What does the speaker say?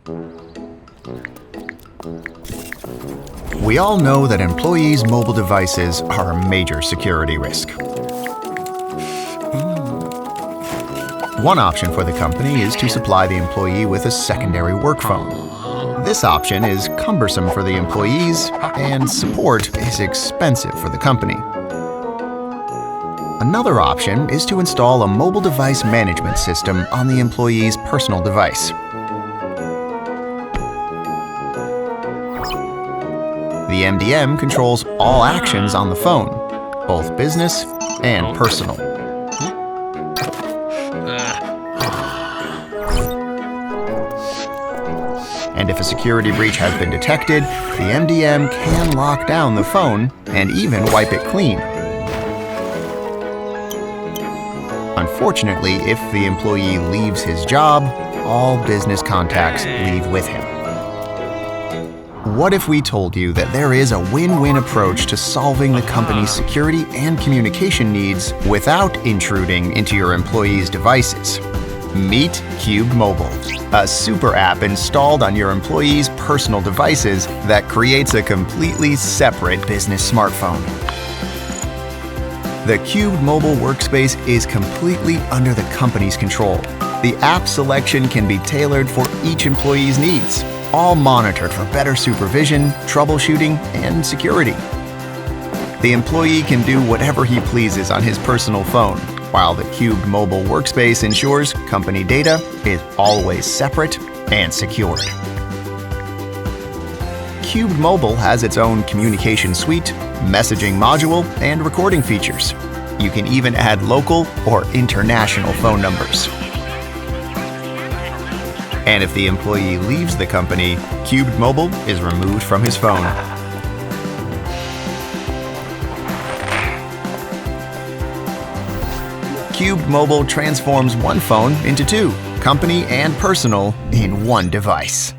We all know that employees' mobile devices are a major security risk. One option for the company is to supply the employee with a secondary work phone. This option is cumbersome for the employees, and support is expensive for the company. Another option is to install a mobile device management system on the employee's personal device. The MDM controls all actions on the phone, both business and personal. And if a security breach has been detected, the MDM can lock down the phone and even wipe it clean. Unfortunately, if the employee leaves his job, all business contacts leave with him. What if we told you that there is a win-win approach to solving the company's security and communication needs without intruding into your employees' devices? Meet Cube Mobile, a super app installed on your employees' personal devices that creates a completely separate business smartphone. The Cube Mobile workspace is completely under the company's control. The app selection can be tailored for each employee's needs, all monitored for better supervision, troubleshooting, and security. The employee can do whatever he pleases on his personal phone, while the Cube Mobile workspace ensures company data is always separate and secured. Cube Mobile has its own communication suite, messaging module, and recording features. You can even add local or international phone numbers. And if the employee leaves the company, Cube Mobile is removed from his phone. Cube Mobile transforms one phone into two, company and personal, in one device.